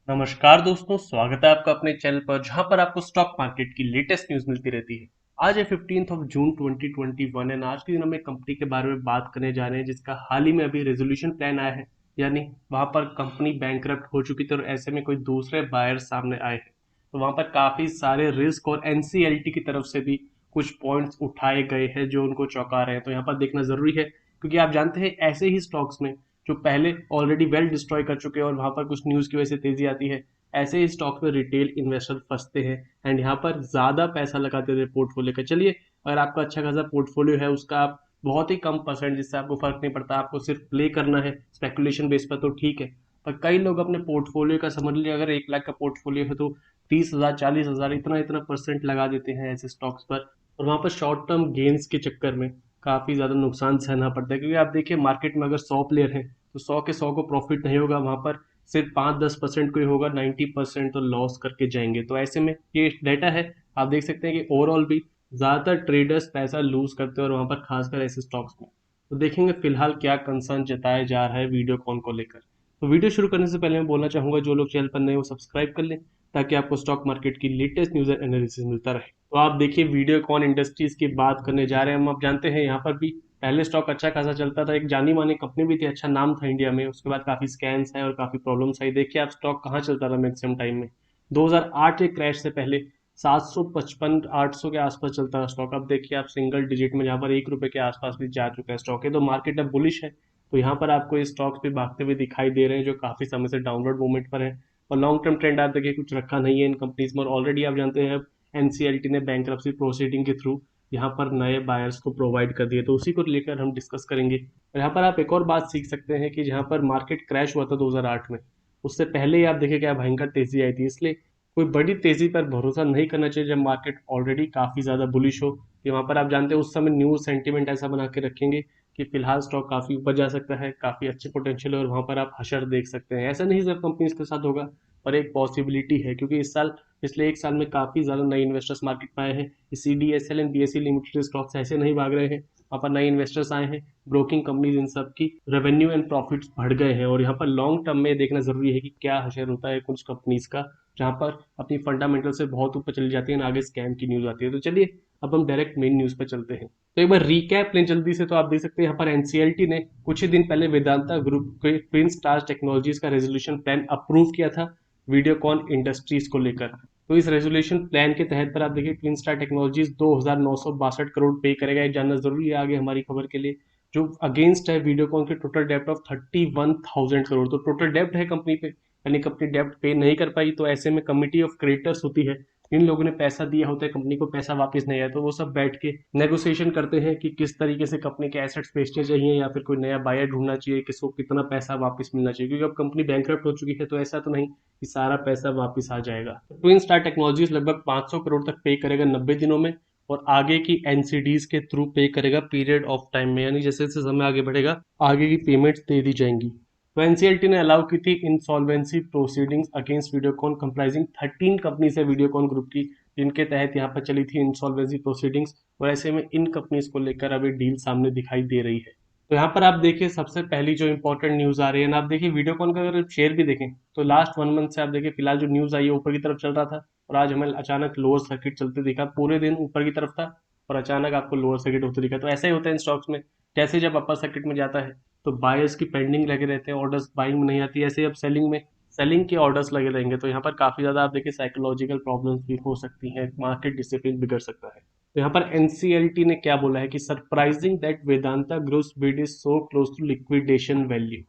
नमस्कार दोस्तों, स्वागत है आपका अपने चैनल पर जहां पर आपको स्टॉक मार्केट की लेटेस्ट न्यूज मिलती रहती है। आज है 15 जून 2021 एंड आज के दिन हम एक कंपनी के बारे में बात करने जा रहे हैं जिसका हाल ही में अभी रेजोल्यूशन प्लान आया है। यानी वहां पर कंपनी बैंकरप्ट हो चुकी थी और ऐसे में कोई दूसरे बायर सामने आए हैं, तो वहां पर काफी सारे रिस्क और एनसीएलटी की तरफ से भी कुछ पॉइंट्स उठाए गए हैं जो उनको चौंका रहे हैं। तो यहाँ पर देखना जरूरी है क्योंकि आप जानते हैं ऐसे ही स्टॉक्स में जो पहले ऑलरेडी वेल डिस्ट्रॉय कर चुके हैं और वहां पर कुछ न्यूज की वजह से तेजी आती है, ऐसे ही स्टॉक में रिटेल इन्वेस्टर फंसते हैं एंड यहाँ पर ज्यादा पैसा लगाते थे पोर्टफोलियो का। चलिए, अगर आपका अच्छा खासा पोर्टफोलियो है उसका आप बहुत ही कम परसेंट जिससे आपको फर्क नहीं पड़ता, आपको सिर्फ प्ले करना है स्पेकुलेशन बेस पर, तो ठीक है। पर कई लोग अपने पोर्टफोलियो का समझ लीजिए, अगर 1 लाख का पोर्टफोलियो है तो 30,000 40,000 इतना इतना परसेंट लगा देते हैं ऐसे स्टॉक्स पर, और वहां पर शॉर्ट टर्म गेन्स के चक्कर में काफी ज्यादा नुकसान सहना पड़ता है। क्योंकि आप देखिए मार्केट में अगर 100 प्लेयर हैं तो 100 के 100 को प्रॉफिट नहीं होगा, वहां पर सिर्फ 5-10% को ही होगा, 90% तो लॉस करके जाएंगे। तो ऐसे में ये डाटा है, आप देख सकते हैं कि ओवरऑल भी ज्यादातर ट्रेडर्स पैसा लूज करते हैं और वहां पर खासकर ऐसे स्टॉक्स में। तो देखेंगे फिलहाल क्या कंसर्न जताया जा रहा है वीडियोकॉन को लेकर। तो वीडियो शुरू करने से पहले मैं बोलना चाहूंगा जो लोग चैनल पर नए वो सब्सक्राइब कर लें ताकि आपको स्टॉक मार्केट की लेटेस्ट न्यूज एंड एनालिसिस मिलता रहे। तो आप देखिए वीडियोकॉन इंडस्ट्रीज की बात करने जा रहे हैं हम। आप जानते हैं यहाँ पर भी पहले स्टॉक अच्छा खासा चलता था, एक जानी मानी कंपनी भी थी, अच्छा नाम था इंडिया में। उसके बाद काफी स्कैम्स है और काफी प्रॉब्लम्स आई। देखिए आप स्टॉक कहाँ चलता था मैक्सिमम टाइम में, 2008 के क्रैश से पहले 755 800 के आसपास चलता था स्टॉक। अब देखिए आप सिंगल डिजिट में जहाँ पर ₹1 के आसपास भी जा चुका है स्टॉक है। तो मार्केट अब बुलिश है, तो यहाँ पर आपको ये स्टॉक्स भी भागते हुए दिखाई दे रहे हैं जो काफी समय से डाउनवर्ड मूवमेंट पर है। और लॉन्ग टर्म ट्रेंड आप देखिए कुछ रखा नहीं है इन कंपनीज में, और ऑलरेडी आप जानते हैं एनसीएलटी ने बैंक्रप्सी प्रोसीडिंग के थ्रू यहाँ पर नए बायर्स को प्रोवाइड कर दिए, तो उसी को लेकर हम डिस्कस करेंगे। और यहाँ पर आप एक और बात सीख सकते हैं कि जहाँ पर मार्केट क्रैश हुआ था 2008 में, उससे पहले ही आप देखिए क्या भयंकर तेजी आई थी। इसलिए कोई बड़ी तेजी पर भरोसा नहीं करना चाहिए जब मार्केट ऑलरेडी काफी ज्यादा बुलिश हो। कि वहां पर आप जानते हैं उस समय न्यूज सेंटीमेंट ऐसा बना के रखेंगे कि फिलहाल स्टॉक काफी ऊपर जा सकता है, काफी अच्छे पोटेंशियल है और वहां पर आप हशर देख सकते हैं। ऐसा नहीं सब कंपनीज के साथ होगा, पर एक पॉसिबिलिटी है क्योंकि इस साल पिछले 1 साल में काफी ज्यादा नए इन्वेस्टर्स मार्केट में आए हैं। CDSL and BSE limited stocks ऐसे नहीं भाग रहे हैं, वहाँ पर नए इन्वेस्टर्स आए हैं, ब्रोकिंग कंपनीज, इन सब की रेवेन्यू एंड प्रॉफिट्स बढ़ गए हैं। और यहाँ पर लॉन्ग टर्म में देखना जरूरी है कि क्या हशर होता है कुछ कंपनीज का जहाँ पर अपनी फंडामेंटल से बहुत ऊपर चली जाती है, आगे स्कैम की न्यूज आती है। तो चलिए अब हम डायरेक्ट मेन न्यूज पे चलते हैं। तो एक बार रिकैप लें जल्दी से। तो आप देख सकते हैं यहाँ पर एनसीएलटी ने कुछ ही दिन पहले वेदांता ग्रुप के ट्विन स्टार टेक्नोलॉजीज का रेजोल्यूशन प्लान अप्रूव किया था वीडियोकॉन इंडस्ट्रीज को लेकर। तो इस रेजोल्यूशन प्लान के तहत पर आप देखिए ट्विन स्टार टेक्नोलॉजीज 2,962 करोड़ पे करेगा। ये जानना जरूरी है आगे हमारी खबर के लिए। जो अगेंस्ट है वीडियोकॉन के टोटल डेप्ट ऑफ 31,000 करोड़, तो टोटल डेप्ट है कंपनी पे, यानी कंपनी डेप्ट पे नहीं कर पाई। तो ऐसे में कमिटी ऑफ क्रेडिटर्स होती है, इन लोगों ने पैसा दिया होता है, कंपनी को पैसा वापस नहीं आया, तो वो सब बैठ के नेगोशिएशन करते हैं कि किस तरीके से कंपनी के एसेट्स बेचने चाहिए या फिर कोई नया बायर ढूंढना चाहिए, किसको कितना पैसा वापस मिलना चाहिए। क्योंकि अब कंपनी बैंकरप्ट हो चुकी है तो ऐसा तो नहीं कि सारा पैसा वापस आ जाएगा। ट्विन स्टार टेक्नोलॉजीज लगभग 500 करोड़ तक पे करेगा 90 दिनों में, और आगे की एनसीडीज के थ्रू पे करेगा पीरियड ऑफ टाइम में, यानी जैसे जैसे समय आगे बढ़ेगा आगे की पेमेंट्स दे दी जाएंगी। तो एनसीएलटी ने अलाउ की थी insolvency proceedings against Videocon, comprising 13 companies है वीडियोकॉन ग्रुप की, जिनके तहत यहाँ पर चली थी इंसॉल्वेंसी प्रोसीडिंग्स। और ऐसे में इन कंपनीज को लेकर अभी डील सामने दिखाई दे रही है। तो यहाँ पर आप देखिए सबसे पहली जो इंपॉर्टेंट न्यूज आ रही है ना, आप देखिए वीडियोकॉन का अगर शेयर भी देखें तो लास्ट 1 मंथ से आप देखिए फिलहाल जो न्यूज आई है ऊपर की तरफ चल रहा था, और आज हमें अचानक लोअर सर्किट चलते दिखा। पूरे दिन ऊपर की तरफ था और अचानक आपको लोअर सर्किट होते दिखा। तो ऐसा ही होता है इन स्टॉक्स में, जैसे जब अपर सर्किट में जाता है तो बायर्स की पेंडिंग लगे रहते हैं, ऑर्डर्स बाइंग में नहीं आती। ऐसे अब सेलिंग में सेलिंग के ऑर्डर्स लगे रहेंगे, तो यहाँ पर काफी ज्यादा आप देखिए साइकोलॉजिकल प्रॉब्लम्स भी हो सकती हैं, मार्केट डिसिप्लिन बिगड़ सकता है। तो यहाँ पर एनसीएलटी ने क्या बोला है कि surprising that Vedanta gross bid is so close to liquidation value.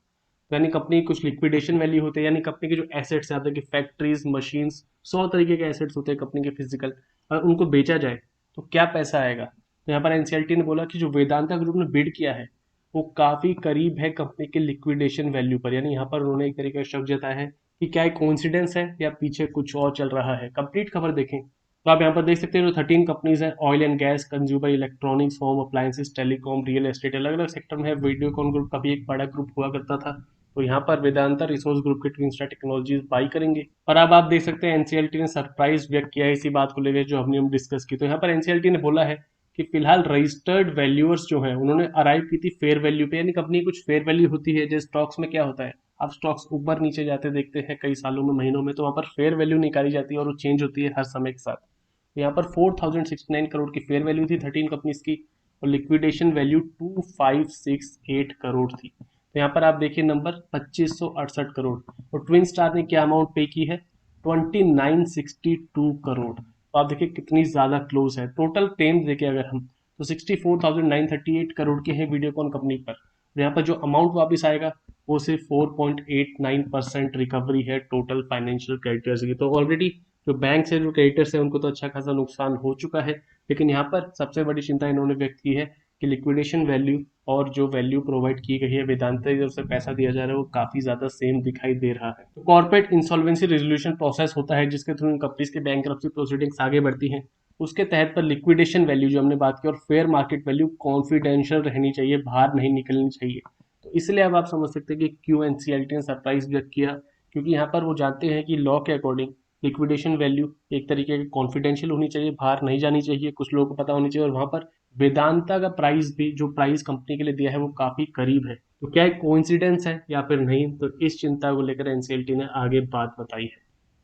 यानी कंपनी कुछ लिक्विडेशन वैल्यू होते हैं, यानी कंपनी के जो एसेट्स आते हैं कि फैक्ट्रीज मशीन्स 100 तरीके के एसेट्स होते हैं कंपनी के फिजिकल, और उनको बेचा जाए तो क्या पैसा आएगा। तो यहाँ पर एनसीएलटी ने बोला कि जो वेदांता ग्रुप ने बिड किया है वो काफी करीब है कंपनी के लिक्विडेशन वैल्यू पर। यानी यहाँ पर उन्होंने एक तरीके का शक जताया है कि क्या एक कोइंसिडेंस है या पीछे कुछ और चल रहा है। कंप्लीट खबर देखें तो आप यहाँ पर देख सकते हैं जो 13 कंपनीज हैं, oil and gas, consumer electronics, home appliances, telecom, real estate, अलग अलग सेक्टर में है। वीडियोकॉन ग्रुप का भी एक बड़ा ग्रुप हुआ करता था। तो यहाँ पर वेदांता रिसोर्स ग्रुप के ट्विन स्टार टेक्नोलॉजीज बाई करेंगे। और अब आप देख सकते हैं एनसीएलटी ने सरप्राइज व्यक्त किया है इसी बात को लेकर जो हमने हम डिस्कस की। तो यहाँ पर एनसीएलटी ने बोला है कि फिलहाल रजिस्टर्ड वैल्यूअर्स जो है उन्होंने अराइव की थी फेयर वैल्यू पे, यानी कंपनी कुछ फेयर वैल्यू होती है जो स्टॉक्स में क्या होता है आप स्टॉक्स ऊपर नीचे जाते देखते हैं कई सालों में, महीनों में, तो वहाँ पर फेयर वैल्यू निकाली जाती है और वो चेंज होती है हर समय के साथ। तो यहाँ पर 4069 करोड़ की फेयर वैल्यू थी 13 कंपनीज की, और लिक्विडेशन वैल्यू 2568 करोड़ थी। तो यहाँ पर आप देखिए नंबर 2568 करोड़, और ट्विन स्टार ने क्या अमाउंट पे की है, 2962 करोड़। तो आप देखिए कितनी ज्यादा क्लोज है। टोटल क्लेम्स देखिए अगर हम, तो 64,938 करोड़ के हैं वीडियोकॉन कंपनी पर, और यहाँ पर जो अमाउंट वापस आएगा वो सिर्फ 4.89% रिकवरी है टोटल फाइनेंशियल क्रेडिटर्स की। तो ऑलरेडी जो बैंक से जो क्रेडिटर्स है उनको तो अच्छा खासा नुकसान हो चुका है, लेकिन यहाँ पर सबसे बड़ी चिंता इन्होंने व्यक्त की है कि लिक्विडेशन वैल्यू और जो वैल्यू प्रोवाइड की गई है वेदांता की तरफ से पैसा दिया जा रहा है वो काफी ज्यादा सेम दिखाई दे रहा है। तो कॉर्पोरेट इंसॉल्वेंसी रेजोल्यूशन प्रोसेस होता है जिसके थ्रू इन कंपनीज के बैंक्रप्सी प्रोसीडिंग्स आगे बढ़ती हैं। उसके तहत पर लिक्विडेशन वैल्यू जो हमने बात की और फेयर मार्केट वैल्यू कॉन्फिडेंशियल रहनी चाहिए, बाहर नहीं निकलनी चाहिए। तो इसलिए अब आप समझ सकते हैं कि क्यों एनसीएलटी ने सरप्राइज व्यक्त किया, क्योंकि यहाँ पर वो जानते हैं कि लॉ के अकॉर्डिंग लिक्विडेशन वैल्यू एक तरीके की कॉन्फिडेंशियल होनी चाहिए, बाहर नहीं जानी चाहिए, कुछ लोगों को पता होनी चाहिए, और वहां पर वेदांता का प्राइस भी जो प्राइस कंपनी के लिए दिया है वो काफी करीब है। तो क्या एक कोइंसिडेंस है या फिर नहीं, तो इस चिंता को लेकर एनसीएलटी ने आगे बात बताई है।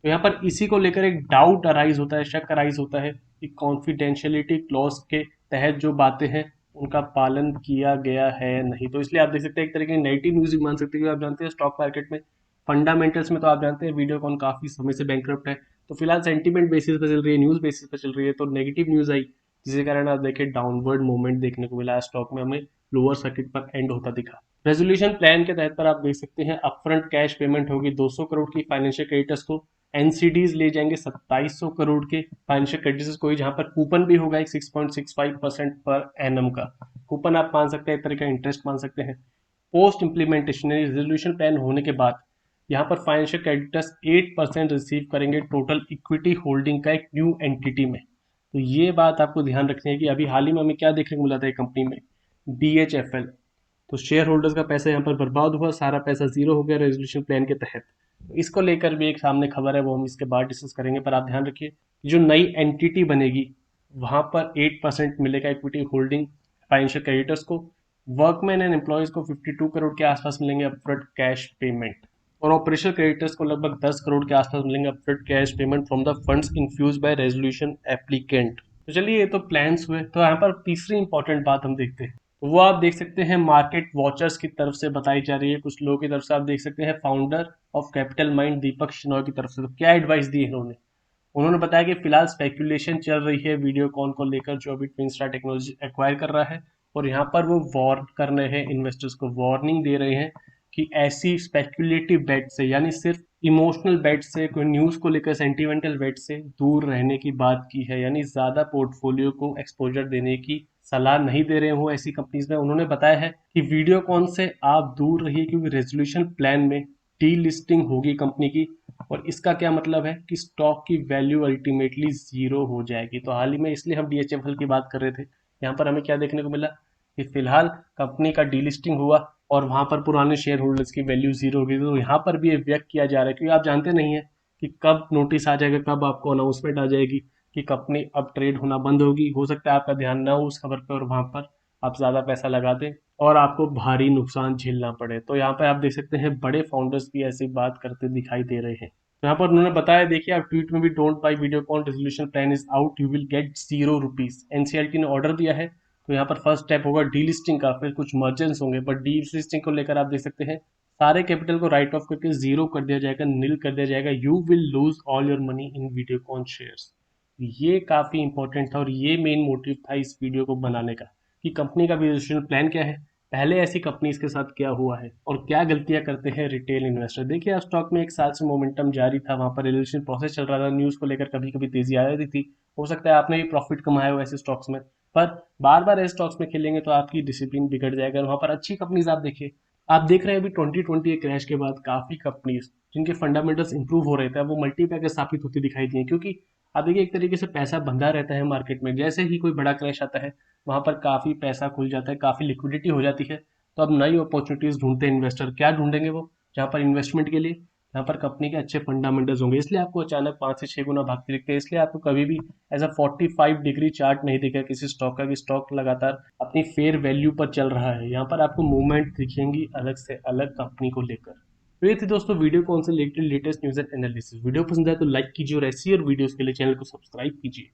तो यहाँ पर इसी को लेकर एक डाउट अराइज होता है, शक अराइज होता है कि कॉन्फिडेंशियलिटी क्लॉज के तहत जो बातें हैं उनका पालन किया गया है नहीं। तो इसलिए आप देख सकते हैं एक तरीके की नेगेटिव न्यूज मान सकते हैं। आप जानते हैं स्टॉक मार्केट में फंडामेंटल्स में तो आप जानते हैं वीडियोकॉन काफी समय से बैंकरप्ट है, तो फिलहाल सेंटीमेंट बेसिस पे चल रही है, न्यूज बेसिस पे चल रही है, तो नेगेटिव न्यूज आई जिसके कारण आप देखें डाउनवर्ड मूवमेंट देखने को मिला स्टॉक में, हमें लोअर सर्किट पर एंड होता दिखा। रेजोल्यूशन प्लान के तहत पर आप देख सकते हैं अपफ्रंट कैश पेमेंट होगी 200 करोड़ की फाइनेंशियल क्रेडिटर्स को, एनसीडीज ले जाएंगे 2700 करोड़ के फाइनेंशियल क्रेडिटर्स को, जहां पर कूपन भी होगा एक 6.65% पर एनम का कूपन आप मान सकते हैं, एक तरह का इंटरेस्ट मान सकते हैं। पोस्ट इंप्लीमेंटेशन रेजोल्यूशन प्लान होने के बाद यहाँ पर फाइनेंशियल क्रेडिटर्स 8% रिसीव करेंगे टोटल इक्विटी होल्डिंग का एक न्यू एंटिटी में। तो ये बात आपको ध्यान रखनी है कि अभी हाल ही में हमें क्या देखने को मिला था कंपनी में, DHFL। तो शेयर होल्डर्स का पैसा यहाँ पर बर्बाद हुआ, सारा पैसा जीरो हो गया रेजोल्यूशन प्लान के तहत। तो इसको लेकर भी एक सामने खबर है, वो हम इसके बाद डिस्कस करेंगे, पर आप ध्यान रखिए जो नई एंटिटी बनेगी वहां पर 8% मिलेगा इक्विटी होल्डिंग फाइनेंशियल क्रेडिटर्स को। वर्कमैन एंड एम्प्लॉयज को 52 करोड़ के आसपास मिलेंगे अपफ्रंट कैश पेमेंट, और ऑपरेशनल क्रेडिटर्स को लगभग 10 करोड़ के आसपास मिलेंगे upfront cash payment from the funds infuse by resolution applicant. तो चलिए ये तो प्लान्स हुए, तो यहाँ पर तीसरी इंपॉर्टेंट बात हम देखते हैं, तो वो आप देख सकते हैं मार्केट वॉचर्स की तरफ से बताई जा रही है, कुछ लोगों की तरफ से। आप देख सकते हैं फाउंडर ऑफ कैपिटल माइंड दीपक शिनॉय की तरफ से, तो क्या एडवाइस दी है उन्होंने बताया कि फिलहाल स्पेकुलेशन चल रही है वीडियोकॉन को लेकर जो अभी ट्विन स्टार टेक्नोलॉजी एक्वायर कर रहा है, और यहाँ पर वो वार्न कर रहे हैं, इन्वेस्टर्स को वार्निंग दे रहे हैं कि ऐसी स्पेकुलेटिव बेट से, यानी सिर्फ इमोशनल बेट से, कोई न्यूज को लेकर सेंटिमेंटल बेट से दूर रहने की बात की है, यानी ज्यादा पोर्टफोलियो को एक्सपोजर देने की सलाह नहीं दे रहे हो ऐसी कंपनीज में। उन्होंने बताया है कि वीडियोकॉन से आप दूर रहिए क्योंकि रेजोल्यूशन प्लान में डी लिस्टिंग होगी कंपनी की, और इसका क्या मतलब है कि स्टॉक की वैल्यू अल्टीमेटली जीरो हो जाएगी। तो हाल ही में इसलिए हम DHFL की बात कर रहे थे, यहाँ पर हमें क्या देखने को मिला कि फिलहाल कंपनी का डीलिस्टिंग हुआ और वहां पर पुराने शेयर होल्डर्स की वैल्यू जीरो हो गई। तो यहाँ पर भी ये व्यक्त किया जा रहा है क्योंकि आप जानते नहीं है कि कब नोटिस आ जाएगा, कब आपको अनाउंसमेंट आ जाएगी कि कंपनी अब ट्रेड होना बंद होगी। हो सकता है आपका ध्यान ना हो उस खबर पर और वहां पर आप ज्यादा पैसा लगा दें और आपको भारी नुकसान झेलना पड़े। तो यहाँ पर आप देख सकते हैं बड़े फाउंडर्स भी ऐसी बात करते दिखाई दे रहे हैं। तो यहाँ पर उन्होंने बताया, देखिए आप ट्वीट में भी, don't buy Videocon, resolution plan is out, you will get ₹0। NCLT ने ऑर्डर दिया है, तो यहाँ पर फर्स्ट स्टेप होगा डीलिस्टिंग का, फिर कुछ मर्जर्स होंगे, पर डीलिस्टिंग को लेकर आप देख सकते हैं सारे कैपिटल को राइट ऑफ करके जीरो कर दिया जाएगा, नील कर दिया जाएगा। You will lose all your money in Videocon shares. ये काफी इंपॉर्टेंट था और ये मेन मोटिव था इस वीडियो को बनाने का कि कंपनी का रेजोल्यूशन प्लान क्या है, पहले ऐसी कंपनीज के साथ क्या हुआ है और क्या गलतियां करते हैं रिटेल इन्वेस्टर। देखिए आप स्टॉक में एक साल से मोमेंटम जारी था, वहां पर रेजोल्यूशन प्रोसेस चल रहा था, न्यूज को लेकर कभी कभी तेजी आ रही थी। हो सकता है आपने भी प्रॉफिट कमाया हो ऐसे स्टॉक्स में, पर बार बार ऐसे स्टॉक्स में खेलेंगे तो आपकी डिसिप्लिन बिगड़ जाएगा। वहां पर अच्छी कंपनीज आप देखिए, आप देख रहे हैं अभी 2020 क्रैश के बाद काफी कंपनीज जिनके फंडामेंटल्स इंप्रूव हो रहे थे वो मल्टीपैकर स्थापित होती दिखाई दी है, क्योंकि आप देखिए एक तरीके से पैसा बंधा रहता है मार्केट में, जैसे ही कोई बड़ा क्रैश आता है वहां पर काफी पैसा खुल जाता है, काफी लिक्विडिटी हो जाती है। तो अब नई अपॉर्चुनिटीज ढूंढते हैं इन्वेस्टर, क्या ढूंढेंगे वो, जहाँ पर इन्वेस्टमेंट के लिए यहाँ पर कंपनी के अच्छे फंडामेंटल्स होंगे, इसलिए आपको अचानक 5 से 6 गुना भागते दिखते हैं। इसलिए आपको कभी भी ऐसा 45 डिग्री चार्ट नहीं दिखेगा किसी स्टॉक का कि स्टॉक लगातार अपनी फेयर वैल्यू पर चल रहा है। यहाँ पर आपको मूवमेंट दिखेंगी अलग से अलग कंपनी को लेकर। तो ये थी दोस्तों वीडियो कौन से related latest news and analysis. Video पसंद आए तो लाइक कीजिए और ऐसी और वीडियोस के लिए चैनल को सब्सक्राइब कीजिए।